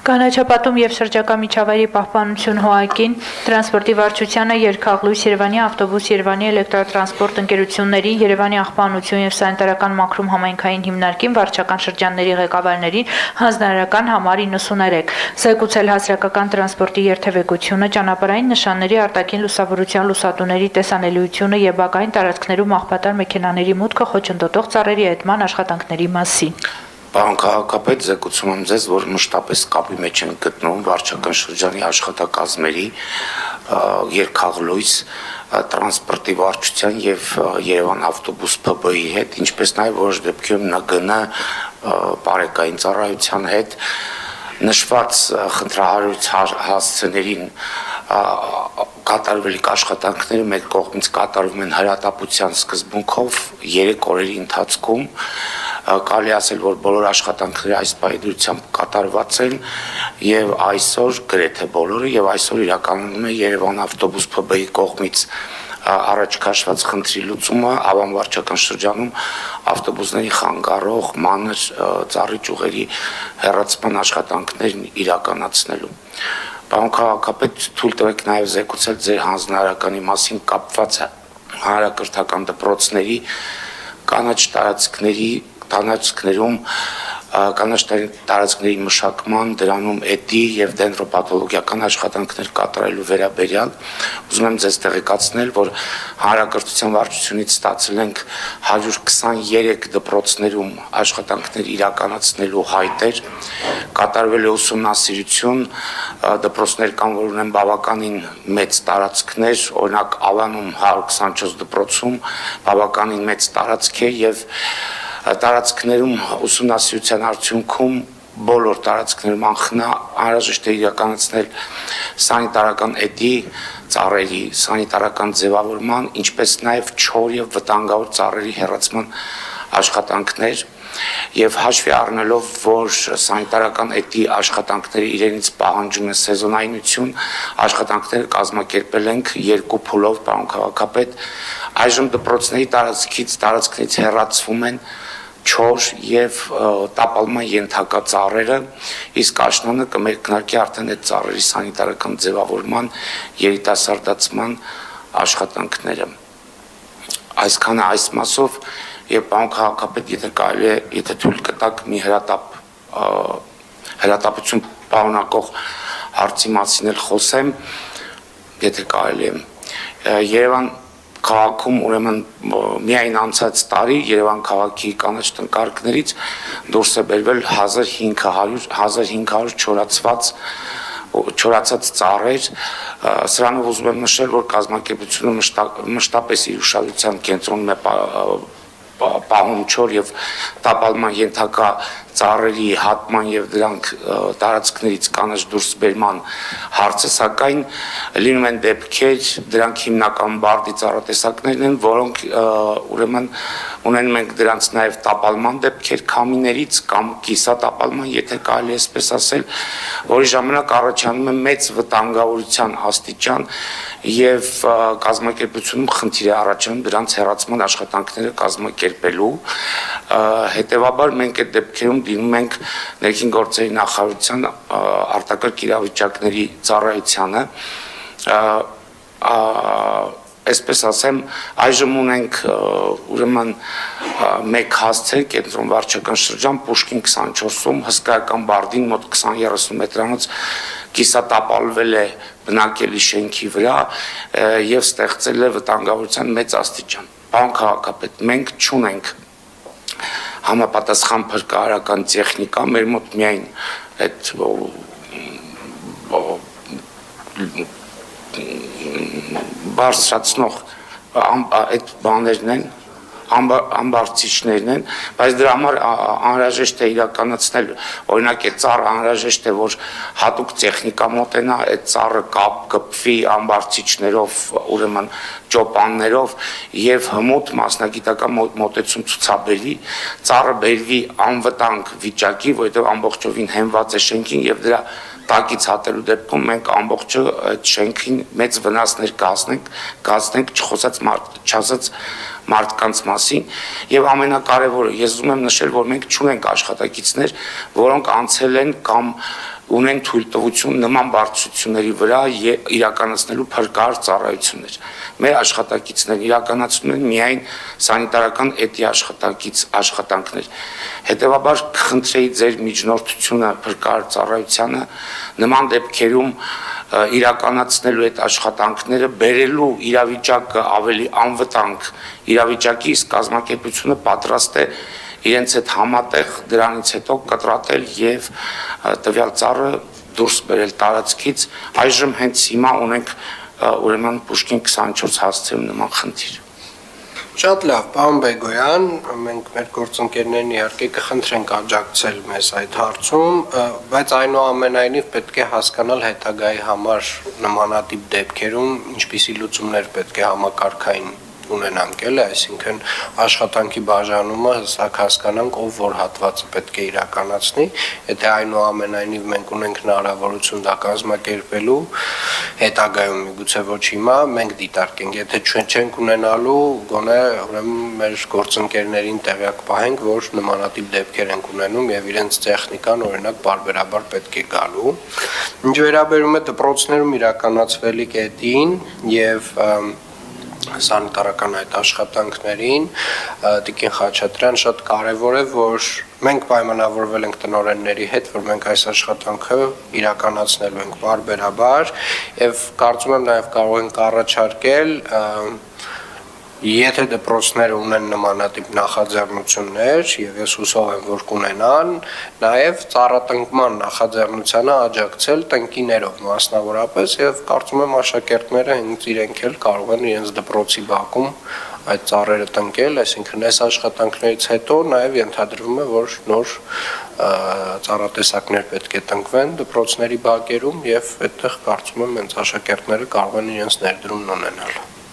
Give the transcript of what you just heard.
Կանաչապատում և շրջակա միջավայրի պահպանություն ՀՕԱԿ-ին, տրանսպորտի վարչությանը, Երգաղլույս, Երևանի ավտոբուս, Երևանի էլեկտրատրանսպորտ ընկերությունների, Երևանի աղբանություն և սանիտարական մաքրում համայնքային հիմնարկին, վարչական շրջանների ղեկավարներին հանձնարարական համար 93, զեկուցել հասարակական տրանսպորտի երթևեկությունը, ճանապարհային նշանների արտաքին լուսավորության լուսատուների տեսանելիությունը և բակային տարածքներում աղբատար մեքենաների մուտքը խոչընդոտող ծառերի հետման աշխատանքների մասին։ Պարոն քաղաքապետ, զեկուցում եմ ձեզ, որ մշտապես կապի մեջ են գտնվում վարչական շրջանի աշխատակազմերի, Երգաղլույս, տրանսպորտի վարչության և Երևան ավտոբուս ՓԲ-ի հետ, ինչպես նաև որոշ դեպքերում ՆԳՆ բարեկային ծառայության հետ, նշված խնդրահարույց հասցեներին կատարվելիք աշխատանքները մեր կողմից կատարվում են հրատապության սկզբունքով 3 օրերի ընթացքում, կարելի ասել, որ բոլոր աշխատանքները այս պայմանությամբ կատարված են եւ այսօր գրեթե բոլորը եւ այսօր իրականանում է Երևան ավտոբուս ՓԲ-ի կողմից առաջ քաշված խնդրի լուծումը Ավան վարչական շրջանում ավտոբուսների խանգարող մանր ծառի ճյուղերի հեռացման աշխատանքներն իրականացնելու։ Պարոն քաղաքապետ, թույլ տվեք նաև զեկուցել ձեր հանձնարարականի մասին կապված հանրակրթական դպրոցների կանաչ տարածքներում կանաչ տարածքների մշակման, դրանում էդի և դենդրոպաթոլոգիական աշխատանքներ կատարելու վերաբերյալ ուզում եմ ձեզ տեղեկացնել, որ հանրակրթության վարչությունից ստացել ենք 123 դպրոցներում աշխատանքներ իրականացնելու հայտեր, կատարվել է ուսումնասիրություն, դպրոցներ կան, որ ունեն բավականին մեծ տարածքներ, օրինակ Ավանում 124 դպրոցում բավականին մեծ տարածք է և տարածքներում ուսումնասիրության արդյունքում բոլոր տարածքներում անհրաժեշտ է իրականացնել սանիտարական էդի ծառերի, սանիտարական ձևավորման, ինչպես նաև չոր և վտանգավոր ծառերի հեռացման աշխատանքներ և հաշվի առնելով, որ սանիտարական էդի աշխատանքները իրենից պահանջում են սեզոնայնություն, աշխատանքները կազմակերպել ենք 2 փուլով, պարոն քաղաքապետ, այժմ դպրոցների տարածքներից հեռացվում են չոր և տապալման ենթակա ծառերը, իսկ աշնանը կմեկնարկի արդեն այդ ծառերի սանիտարական ձևավորման, երիտասարդացման աշխատանքները։ Այսքանը այս մասով և պարոն քաղաքապետ, եթե կարելի է, եթե թույլ կտաք մի հրատապություն պարունակող հարցի մասին էլ խոսեմ, եթե կարելի է։ Երևան քաղաքում ուրեմն միայն անցած տարի Երևան քաղաքի կանաչ տնկարկներից դուրս է բերվել 1500 չորացած ծառեր, սրանով ուզում եմ նշել, որ կազմակերպությունը մշտապես իր ուշադրության կենտրոնում է պահում չոր և տապալման ենթակա ծառերի հատման և դրանք տարածքներից կանաչ դուրս բերման հարցը, սակայն լինում են դեպքեր, դրանք հիմնական բարդի ծառատեսակներն են, որոնք ուրեմն ունենում ենք դրանց նաև տապալման դեպքեր քամիներից կամ կիսատապալման, եթե կարելի է այսպես ասել, որի ժամանակ առաջանում է մեծ վտանգավորության աստիճան և կազմակերպությունում խնդիր է առաջանում դրանց հեռացման աշխատանքները կազմակերպելու, հետևաբար մենք այդ դեպքերում դիմում ենք ներքին գործերի նախարարության արտակարգ իրավիճակների ծառայությանը, այսպես ասեմ, այժմ ունենք ուրեմն մեկ հասցե կենտրոն վարչական շրջան Պուշկին 24-ում հսկայական բարդին մոտ 20-30 մետրանոց կիսատապալվել է բնակելի շենքի վրա և ստեղծել է վտանգավորության մեծ աստիճան։ Պարոն քաղաքապետ, մենք չունենք համապատասխան փրկարարական տեխնիկա, մեր մոտ միայն այդ բարձրացնող այդ բաներն են, ամբարձիչներն են, բայց դրա համար անհրաժեշտ է իրականացնել, օրինակ այդ ծառը անհրաժեշտ է, որ հատուկ տեխնիկա մոտենա, այդ ծառը կպվի ամբարձիչներով, ուրեմն ճոպաններով և հմուտ մասնագիտական մոտեցում ցուցաբերվի, ծառը բերվի անվտանգ վիճակի, որովհետև ամբողջովին հենված է շենքին և դրա տակից հատելու դեպքում մենք ամբողջը այդ շենքին մեծ վնասներ կհասնենք, չասած մարդկանց մասին եւ ամենակարևորը ես ուզում եմ նշել, որ մենք չունենք աշխատակիցներ, որոնք անցել են կամ ունեն թույլտվություն նման բարձրությունների վրա իրականացնելու փրկարար ծառայություններ։ Մեր աշխատակիցներն իրականացնում են միայն սանիտարական էթի աշխատանքներ։ Հետևաբար կխնդրեի ձեր միջնորդությունը փրկարար ծառայությանը նման դեպքերում իրականացնելու այդ աշխատանքները բերելու իրավիճակը ավելի անվտանգ իրավիճակի, իսկ կազմակերպությունը պատրաստ է իրենց հետ համատեղ դրանից հետո կտրատել եւ տվյալ ծառը դուրս բերել տարածքից։ Այժմ հենց հիմա ունենք ուրեմն Պուշկին 24 հասցեում նման խնդիր։ Շատ լավ, պարոն Բեգոյան, մենք մեր գործընկերներին իհարկե կխնդրենք աջակցել մեզ այդ հարցում, բայց այնուամենայնիվ պետք է հասկանալ հետագայի համար նմանատիպ դեպքերում ինչպիսի լուծումներ պետք է համակարգային ունենանք, այսինքն աշխատանքի բաժանումը հստակ հասկանանք, ով որ հատվածը պետք է իրականացնի, եթե այնուամենայնիվ մենք ունենք հնարավորություն դա կազմակերպելու, հետագայում միգուցե ոչ հիմա, մենք դիտարկենք, եթե չենք ունենալու, գոնե ուրեմն մեր գործընկերներին տեղյակ պահենք, որ նմանատիպ դեպքեր ենք ունենում եւ իրենց տեխնիկան օրինակ բարբերաբար պետք է գալու։ Ինչ վերաբերում է դպրոցներում իրականացվելիք էդին եւ սանիտարական այդ աշխատանքներին, Տիկին Խաչատրյան, շատ կարևոր է, որ մենք պայմանավորվել ենք տնօրենների հետ, որ մենք այս աշխատանքը իրականացնելու ենք բարբերաբար եւ կարծում եմ նաեւ կարող ենք առաջարկել Եթե դպրոցները ունեն նմանատիպ նախաձեռնություններ եւ ես հուսով եմ որ կունենան, նաեւ ծառատնկման նախաձեռնությանը աջակցել տնկիներով մասնավորապես եւ կարծում եմ աշակերտները հենց իրենք էլ կարող են իրենց դպրոցի բակում այդ ծառերը տնկել, այսինքն այս աշխատանքներից հետո նաեւ ենթադրվում է որ նոր ծառատեսակներ պետք է տնկվեն դպրոցների բակերում եւ այդտեղ կարծում եմ հենց աշակերտները կարող են իրենց ներդրումն ունենալ։